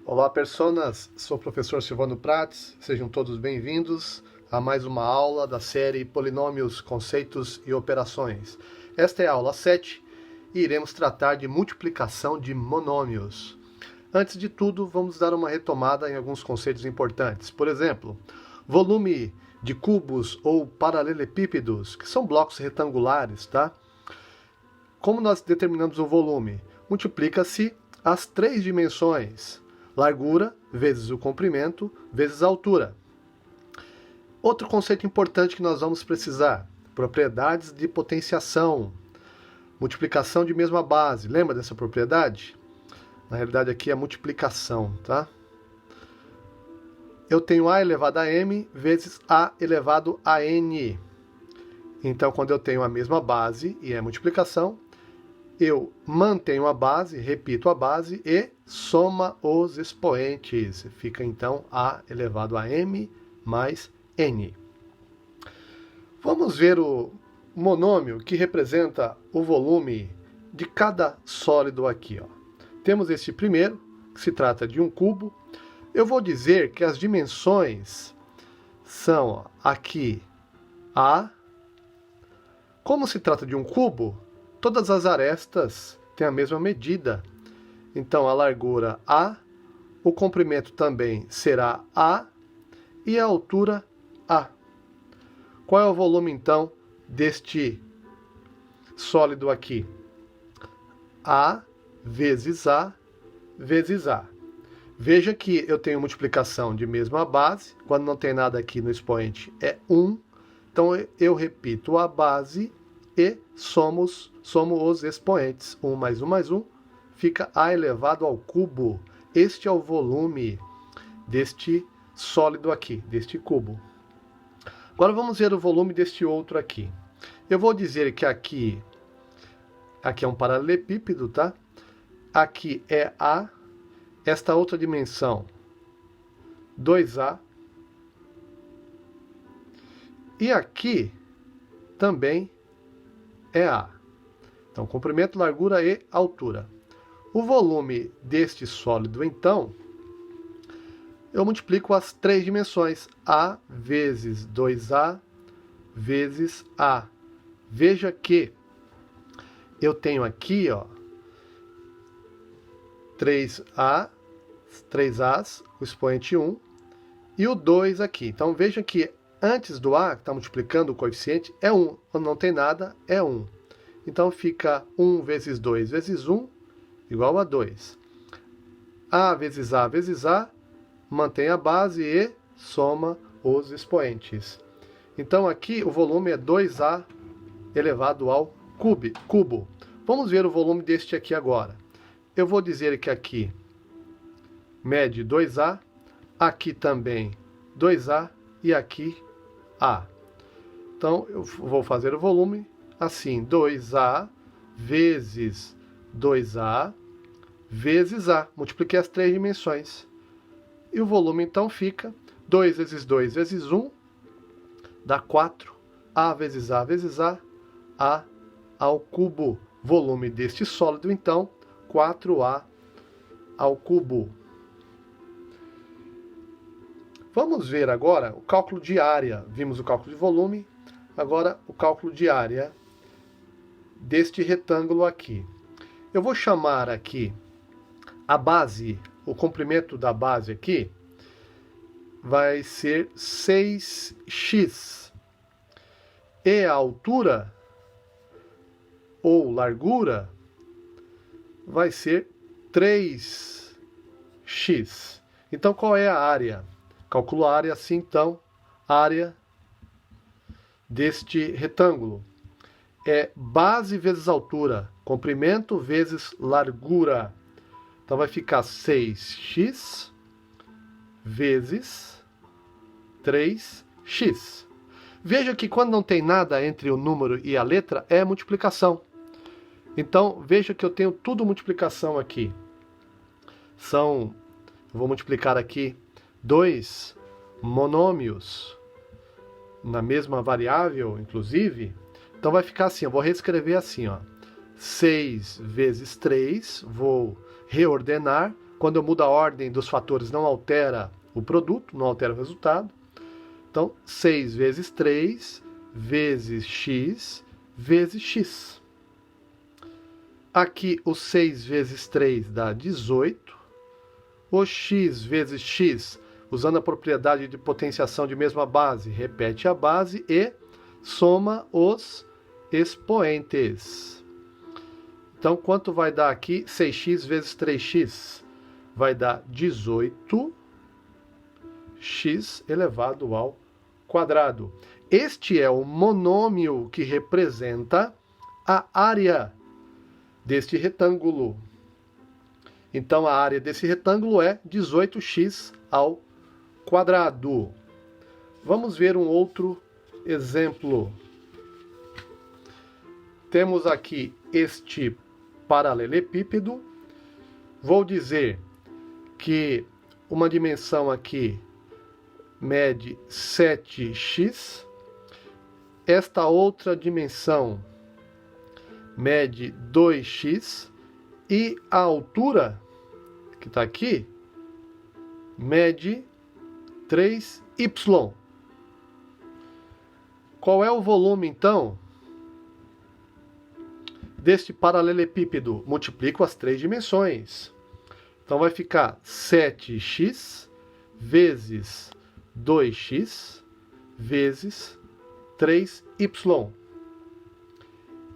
Olá, personas! Sou o professor Silvano Prates. Sejam todos bem-vindos a mais uma aula da série Polinômios, Conceitos e Operações. Esta é a aula 7 e iremos tratar de multiplicação de monômios. Antes de tudo, vamos dar uma retomada em alguns conceitos importantes. Por exemplo, volume de cubos ou paralelepípedos, que são blocos retangulares, tá? Como nós determinamos o volume? Multiplica-se as três dimensões: largura vezes o comprimento vezes a altura. Outro conceito importante que nós vamos precisar: propriedades de potenciação. Multiplicação de mesma base. Lembra dessa propriedade? Na realidade aqui é multiplicação, tá? Eu tenho a elevado a m vezes a elevado a n. Então, quando eu tenho a mesma base e é multiplicação, eu mantenho a base, repito a base e soma os expoentes. Fica então a elevado a m mais n. Vamos ver o monômio que representa o volume de cada sólido aqui, ó. Temos este primeiro, que se trata de um cubo. Eu vou dizer que as dimensões são, ó, aqui a. Como se trata de um cubo, todas as arestas têm a mesma medida. Então, a largura A, o comprimento também será A e a altura A. Qual é o volume, então, deste sólido aqui? A vezes A vezes A. Veja que eu tenho multiplicação de mesma base. Quando não tem nada aqui no expoente, é 1. Então, eu repito a base e somo os expoentes. 1 mais 1 fica a elevado ao cubo. Este é o volume deste sólido aqui, deste cubo. Agora vamos ver o volume deste outro aqui. Eu vou dizer que aqui é um paralelepípedo, tá? Aqui é A. Esta outra dimensão, 2A. E aqui também é A. Então, comprimento, largura e altura. O volume deste sólido, então, eu multiplico as três dimensões. A vezes 2A vezes A. Veja que eu tenho aqui, ó, 3As, o expoente 1, e o 2 aqui. Então, veja que antes do A, que está multiplicando o coeficiente, é 1. Quando não tem nada, é 1. Então, fica 1 vezes 2 vezes 1, igual a 2. A vezes A, mantém a base e soma os expoentes. Então, aqui o volume é 2A elevado ao cubo. Vamos ver o volume deste aqui agora. Eu vou dizer que aqui mede 2A, aqui também 2A e aqui A. Então, eu vou fazer o volume assim: 2A vezes 2A vezes A. Multipliquei as três dimensões. E o volume, então, fica 2 vezes 2 vezes 1, dá 4. A vezes A vezes A ao cubo. Volume deste sólido, então, 4A ao cubo. Vamos ver agora o cálculo de área. Vimos o cálculo de volume, agora o cálculo de área deste retângulo aqui. Eu vou chamar aqui a base, o comprimento da base aqui vai ser 6x. E a altura, ou largura, vai ser 3x. Então, qual é a área? Calculo a área assim, então. Área deste retângulo é base vezes altura, comprimento vezes largura. Então, vai ficar 6x vezes 3x. Veja que quando não tem nada entre o número e a letra, é multiplicação. Então, veja que eu tenho tudo multiplicação aqui. Eu vou multiplicar aqui 2 monômios na mesma variável, inclusive. Então, vai ficar assim, eu vou reescrever assim, ó. 6 vezes 3, vou reordenar. quando eu mudo a ordem dos fatores, não altera o produto, não altera o resultado. Então, 6 vezes 3 vezes x vezes x. Aqui, o 6 vezes 3 dá 18. O x vezes x, usando a propriedade de potenciação de mesma base, repete a base e soma os expoentes. Então, quanto vai dar aqui? 6x vezes 3x vai dar 18x elevado ao quadrado. Este é o monômio que representa a área deste retângulo. Então, a área desse retângulo é 18x ao quadrado. Vamos ver um outro exemplo. Temos aqui este paralelepípedo. Vou dizer que uma dimensão aqui mede 7x. Esta outra dimensão mede 2x. E a altura, que está aqui, mede 3y. Qual é o volume, então, deste paralelepípedo? Multiplico as três dimensões. Então vai ficar 7x vezes 2x vezes 3y.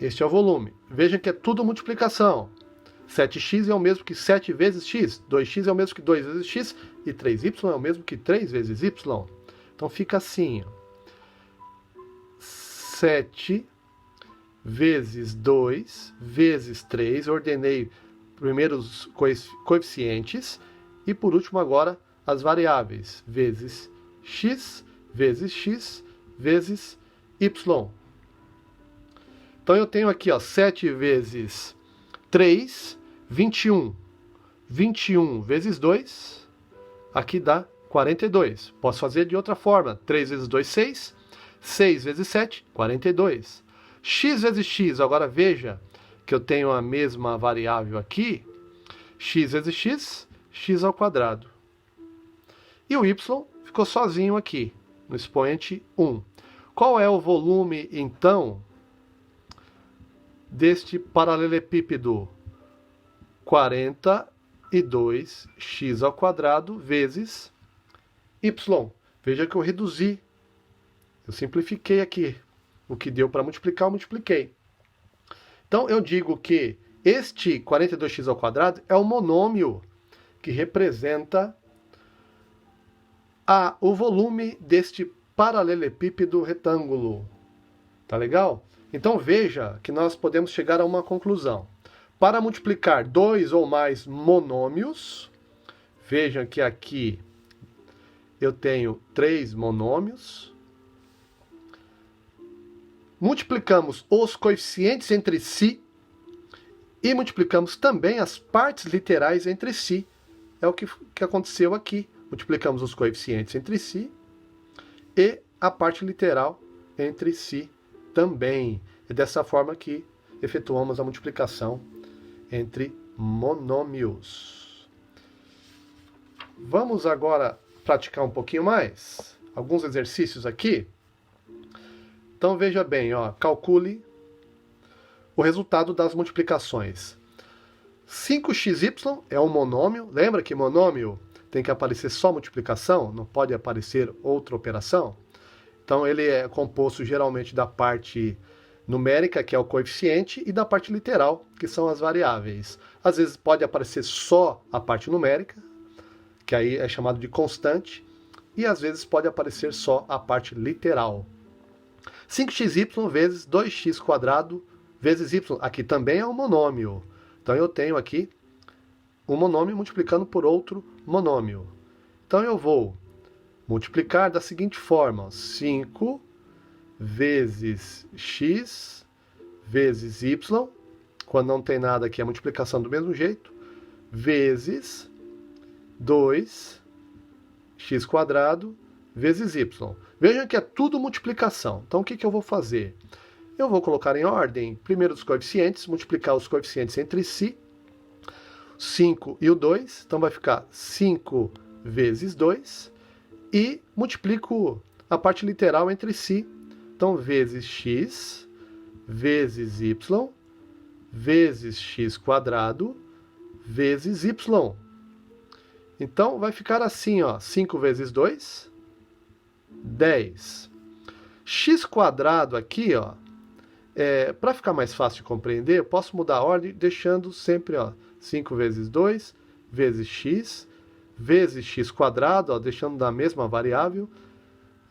Este é o volume. Vejam que é tudo multiplicação. 7x é o mesmo que 7 vezes x, 2x é o mesmo que 2 vezes x, e 3y é o mesmo que 3 vezes y. Então fica assim, ó. 7 vezes 2 vezes 3, ordenei primeiro os coeficientes, e por último agora as variáveis, vezes x vezes y. Então eu tenho aqui, ó, 7 vezes 3, 21. 21 vezes 2, aqui dá 42. Posso fazer de outra forma. 3 vezes 2, 6. 6 vezes 7, 42. X vezes x, agora veja que eu tenho a mesma variável aqui. X vezes x, x ao quadrado. E o y ficou sozinho aqui, no expoente 1. Qual é o volume, então, deste paralelepípedo? 42x ao quadrado vezes y. Veja que eu reduzi. Eu simplifiquei aqui. O que deu para multiplicar, eu multipliquei. Então, eu digo que este 42x ao quadrado é o monômio que representa o volume deste paralelepípedo retângulo. Tá legal? Então, veja que nós podemos chegar a uma conclusão. Para multiplicar dois ou mais monômios, vejam que aqui eu tenho 3 monômios. Multiplicamos os coeficientes entre si e multiplicamos também as partes literais entre si. É o que aconteceu aqui. Multiplicamos os coeficientes entre si e a parte literal entre si também. É dessa forma que efetuamos a multiplicação entre monômios. Vamos agora praticar um pouquinho mais. Alguns exercícios aqui. Então veja bem, ó, calcule o resultado das multiplicações. 5xy é um monômio. Lembra que monômio tem que aparecer só multiplicação? Não pode aparecer outra operação? Então ele é composto geralmente da parte numérica, que é o coeficiente, e da parte literal, que são as variáveis. Às vezes pode aparecer só a parte numérica, que aí é chamado de constante, e às vezes pode aparecer só a parte literal. 5xy vezes 2x² vezes y. Aqui também é um monômio. Então eu tenho aqui um monômio multiplicando por outro monômio. Então eu vou multiplicar da seguinte forma: 5 vezes x vezes y, quando não tem nada aqui, é multiplicação do mesmo jeito, vezes 2x² vezes y. Vejam que é tudo multiplicação. Então o que eu vou fazer? Eu vou colocar em ordem, primeiro os coeficientes, multiplicar os coeficientes entre si. 5 e o 2, então vai ficar 5 vezes 2, e multiplico a parte literal entre si. Então, vezes x, vezes y, vezes x quadrado, vezes y. Então, vai ficar assim, ó, 5 vezes 2, 10. X quadrado aqui, ó, para ficar mais fácil de compreender, eu posso mudar a ordem deixando sempre, ó, 5 vezes 2, vezes x quadrado, ó, deixando da mesma variável,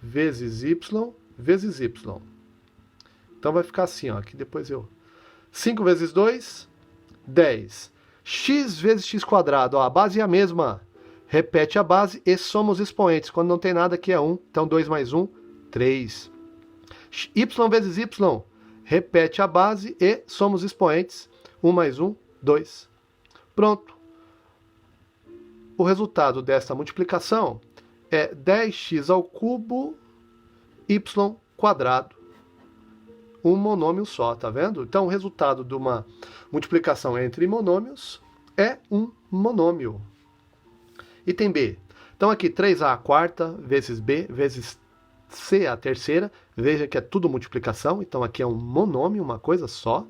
vezes y, vezes y. Então vai ficar assim, ó, aqui depois 5 vezes 2, 10. X vezes x quadrado, ó, a base é a mesma. Repete a base e soma os expoentes. Quando não tem nada aqui é 1, então 2 mais 1, 3. Y vezes y, repete a base e soma os expoentes. 1 mais 1, 2. Pronto. O resultado desta multiplicação é 10x ao cubo y quadrado. Um monômio só, tá vendo? Então, o resultado de uma multiplicação entre monômios é um monômio. Item B. Então, aqui, 3a à quarta vezes b vezes c à terceira. Veja que é tudo multiplicação, então aqui é um monômio, uma coisa só.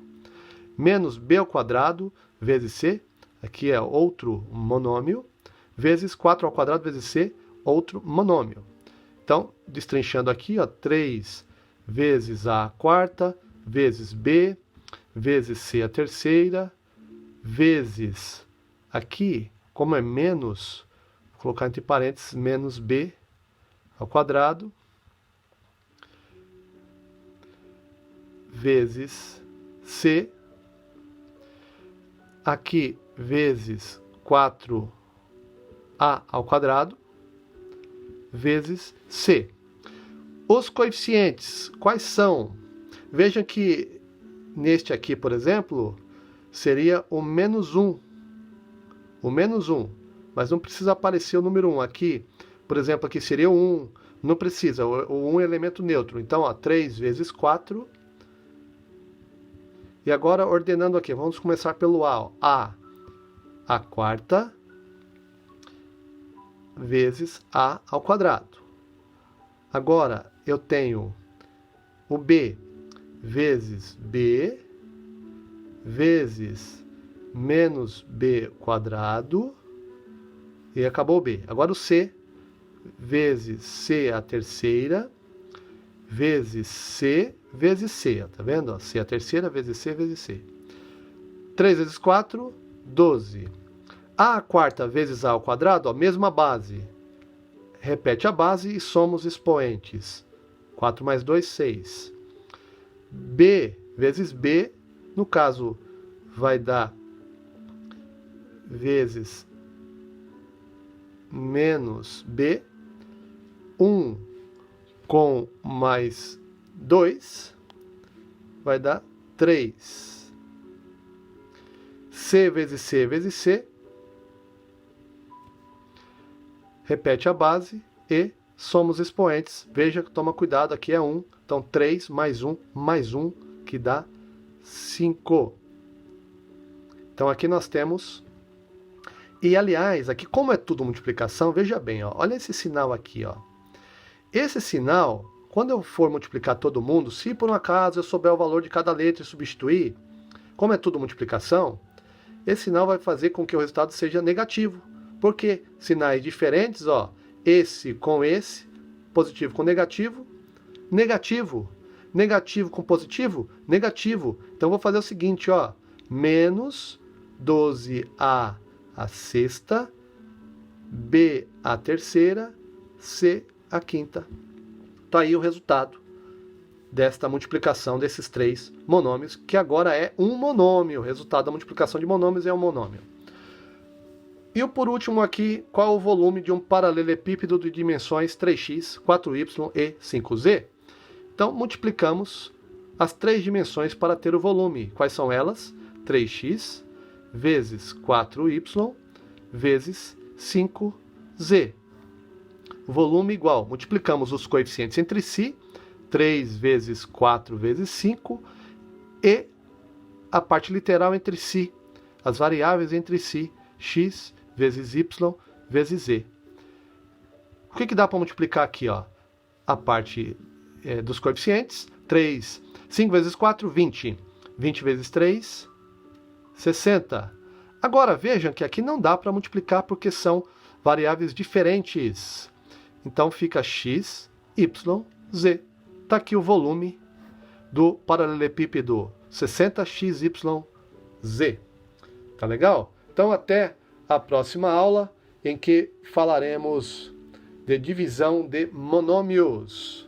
Menos b ao quadrado vezes c, aqui é outro monômio, vezes 4 ao quadrado vezes c, outro monômio. Então, destrinchando aqui, ó, 3 vezes a quarta, vezes b, vezes c a terceira, vezes, aqui, como é menos, vou colocar entre parênteses, menos b ao quadrado, vezes c, aqui, vezes 4a ao quadrado, vezes c. Os coeficientes, quais são? Vejam que neste aqui, por exemplo, seria o menos 1. O menos 1. Mas não precisa aparecer o número 1. Aqui, por exemplo, aqui seria o 1. Não precisa, o 1 é elemento neutro. Então, ó, 3 vezes 4. E agora, ordenando aqui, vamos começar pelo A. Ó. A à quarta vezes a ao quadrado. Agora, eu tenho o b vezes b vezes menos b quadrado e acabou o b. Agora o c vezes c à terceira vezes c, tá vendo? Ó, c à terceira vezes c vezes c. 3 vezes 4, 12. A à quarta vezes a ao quadrado, a mesma base. Repete a base e soma os expoentes. 4 mais 2, 6. B vezes B, no caso, vai dar vezes menos B. 1 com mais 2 vai dar 3. C vezes C vezes C. Repete a base e soma os expoentes. Veja, toma cuidado, aqui é 1. Então, 3 mais 1, que dá 5. Então, aqui nós temos... E, aliás, aqui como é tudo multiplicação, veja bem, ó, olha esse sinal aqui. Ó. Esse sinal, quando eu for multiplicar todo mundo, se por um acaso eu souber o valor de cada letra e substituir, como é tudo multiplicação, esse sinal vai fazer com que o resultado seja negativo. Porque sinais diferentes, ó, esse com esse, positivo com negativo, negativo, negativo com positivo, negativo. Então, vou fazer o seguinte, ó, menos 12a à sexta, b à terceira, c à quinta. Tá aí o resultado desta multiplicação desses três monômios, que agora é um monômio. O resultado da multiplicação de monômios é um monômio. E por último aqui, qual é o volume de um paralelepípedo de dimensões 3x, 4y e 5z? Então, multiplicamos as três dimensões para ter o volume. Quais são elas? 3x vezes 4y vezes 5z. Volume igual, multiplicamos os coeficientes entre si, 3 vezes 4 vezes 5, e a parte literal entre si, as variáveis entre si, x vezes y vezes z. O que dá para multiplicar aqui? Ó? A parte dos coeficientes. 5 vezes 4, 20. 20 vezes 3, 60. Agora, vejam que aqui não dá para multiplicar porque são variáveis diferentes. Então, fica x, y, z. Está aqui o volume do paralelepípedo 60xyz. Tá legal? Então, até a próxima aula, em que falaremos de divisão de monômios.